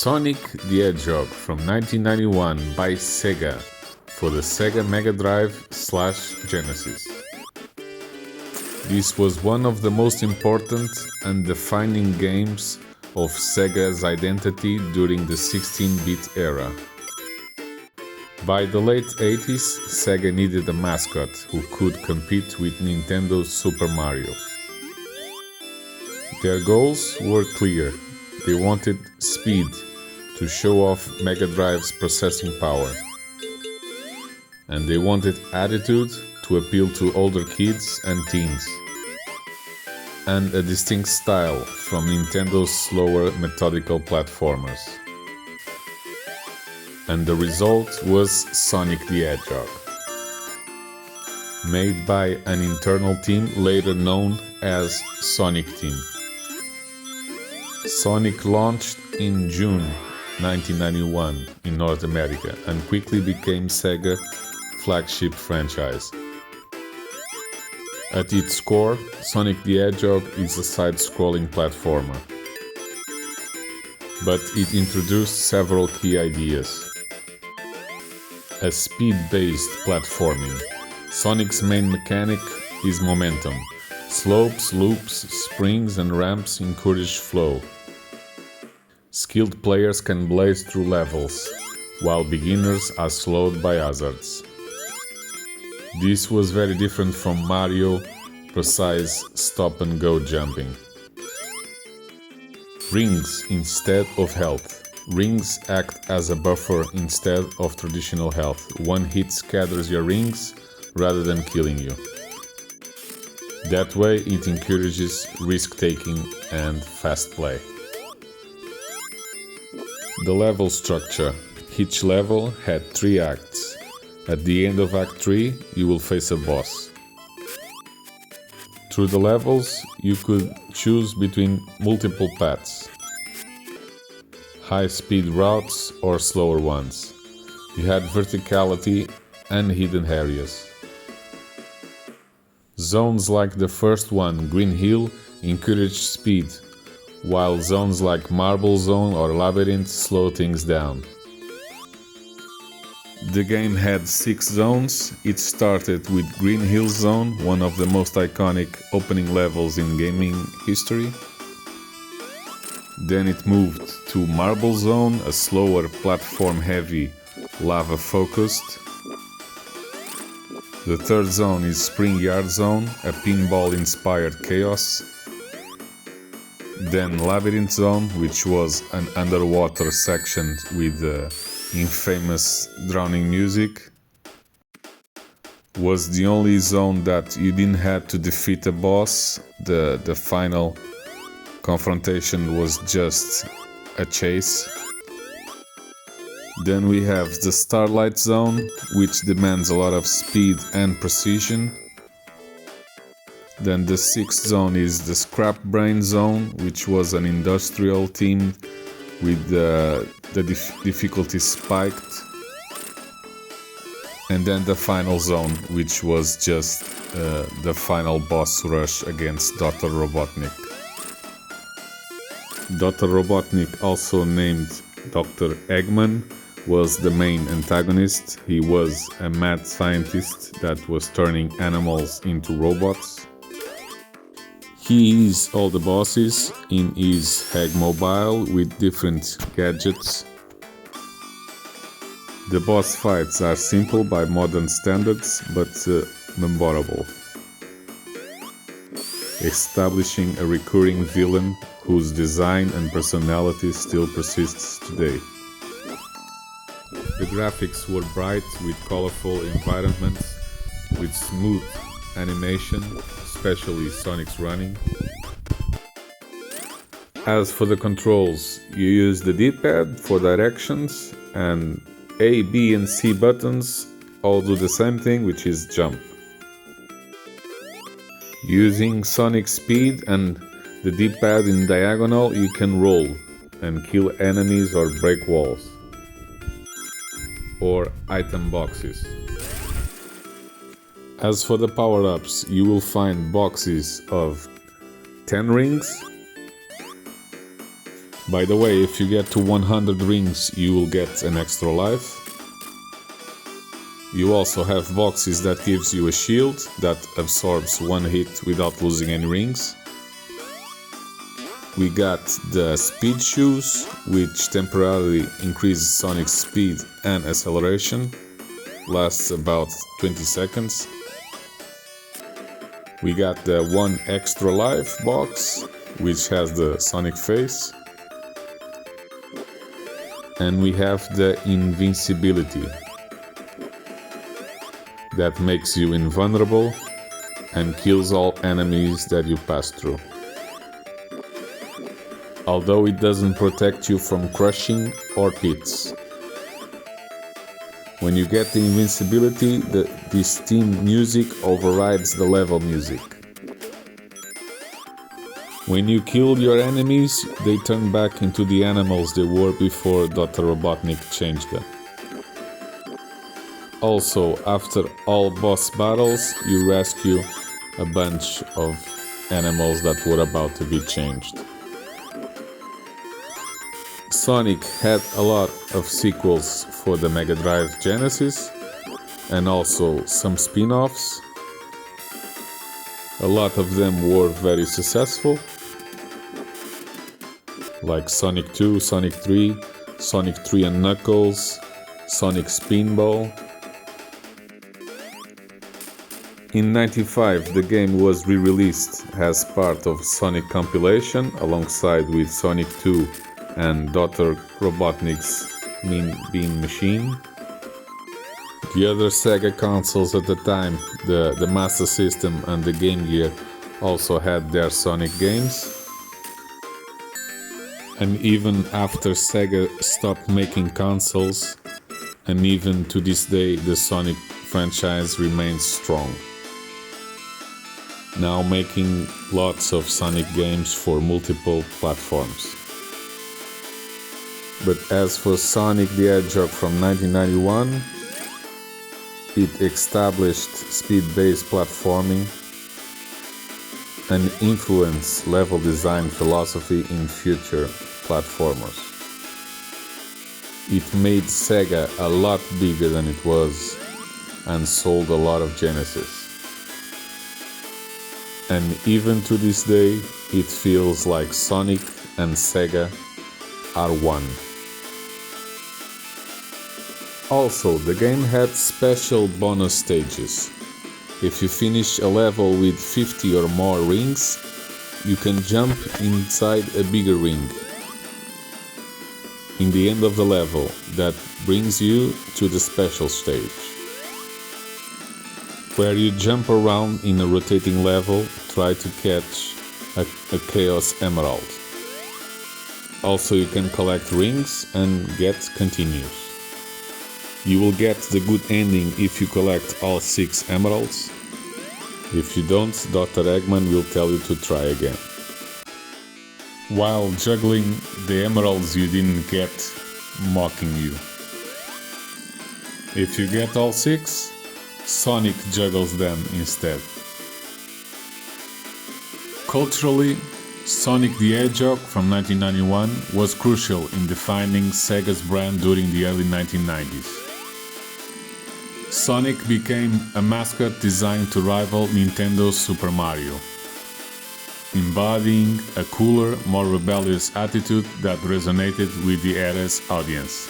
Sonic the Hedgehog from 1991 by SEGA for the SEGA Mega Drive/Genesis. This was one of the most important and defining games of SEGA's identity during the 16-bit era. By the late 80s, SEGA needed a mascot who could compete with Nintendo's Super Mario. Their goals were clear. They wanted speed to show off Mega Drive's processing power. And they wanted attitude to appeal to older kids and teens. And a distinct style from Nintendo's slower, methodical platformers. And the result was Sonic the Hedgehog. Made by an internal team later known as Sonic Team. Sonic launched in June 1991 in North America and quickly became SEGA's flagship franchise. At its core, Sonic the Hedgehog is a side-scrolling platformer. But it introduced several key ideas. A speed-based platforming. Sonic's main mechanic is momentum. Slopes, loops, springs and ramps encourage flow. Skilled players can blaze through levels, while beginners are slowed by hazards. This was very different from Mario, precise stop-and-go jumping. Rings instead of health. Rings act as a buffer instead of traditional health. One hit scatters your rings rather than killing you. That way it encourages risk-taking and fast play. The level structure. Each level had 3 acts. At the end of Act 3, you will face a boss. Through the levels, you could choose between multiple paths. High-speed routes or slower ones. You had verticality and hidden areas. Zones like the first one, Green Hill, encourage speed, while zones like Marble Zone or Labyrinth slow things down. The game had 6 zones. It started with Green Hill Zone, one of the most iconic opening levels in gaming history. Then it moved to Marble Zone, a slower platform-heavy, lava-focused. The third zone is Spring Yard Zone, a pinball-inspired chaos. Then Labyrinth Zone, which was an underwater section with infamous drowning music. Was the only zone that you didn't have to defeat a boss. The final confrontation was just a chase. Then we have the Starlight Zone, which demands a lot of speed and precision. Then the 6th zone is the Scrap Brain Zone, which was an industrial theme with the difficulty spiked. And then the final zone, which was just the final boss rush against Dr. Robotnik. Dr. Robotnik, also named Dr. Eggman, was the main antagonist. He was a mad scientist that was turning animals into robots. He is all the bosses in his Heg Mobile with different gadgets. The boss fights are simple by modern standards, but memorable, establishing a recurring villain whose design and personality still persists today. The graphics were bright with colorful environments, with smooth animation, especially Sonic's running. As for the controls, you use the D-pad for directions, and A, B and C buttons all do the same thing, which is jump. Using Sonic speed and the D-pad in diagonal, you can roll and kill enemies or break walls or item boxes. As for the power-ups, you will find boxes of 10 rings, By the way, if you get to 100 rings, you will get an extra life. You also have boxes that gives you a shield that absorbs one hit without losing any rings. We got the speed shoes, which temporarily increases Sonic's speed and acceleration, lasts about 20 seconds. We got the one extra life box, which has the Sonic face. And we have the invincibility, that makes you invulnerable and kills all enemies that you pass through. Although it doesn't protect you from crushing or hits. When you get the invincibility, this theme music overrides the level music. When you kill your enemies, they turn back into the animals they were before Dr. Robotnik changed them. Also, after all boss battles, you rescue a bunch of animals that were about to be changed. Sonic had a lot of sequels for the Mega Drive Genesis and also some spin-offs. A lot of them were very successful, like Sonic 2, Sonic 3, Sonic 3 and Knuckles, Sonic Spinball. In '95, the game was re-released as part of Sonic compilation alongside with Sonic 2 and Dr. Robotnik's Mean Bean Machine. The other Sega consoles at the time, the Master System and the Game Gear, also had their Sonic games. And even after Sega stopped making consoles, and even to this day, the Sonic franchise remains strong. Now making lots of Sonic games for multiple platforms. But as for Sonic the Hedgehog from 1991, it established speed-based platforming and influenced level design philosophy in future platformers. It made Sega a lot bigger than it was and sold a lot of Genesis. And even to this day, it feels like Sonic and Sega are one. Also, the game had special bonus stages. If you finish a level with 50 or more rings, you can jump inside a bigger ring in the end of the level that brings you to the special stage, where you jump around in a rotating level, try to catch a Chaos Emerald. Also, you can collect rings and get continues. You will get the good ending if you collect all 6 emeralds. If you don't, Dr. Eggman will tell you to try again. While juggling the emeralds you didn't get, mocking you. If you get all 6, Sonic juggles them instead. Culturally, Sonic the Hedgehog from 1991 was crucial in defining Sega's brand during the early 1990s. Sonic became a mascot designed to rival Nintendo's Super Mario, embodying a cooler, more rebellious attitude that resonated with the era's audience.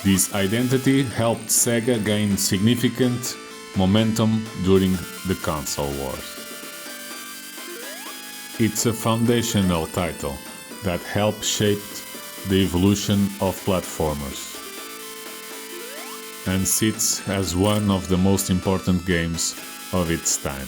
This identity helped Sega gain significant momentum during the console wars. It's a foundational title that helped shape the evolution of platformers and sits as one of the most important games of its time.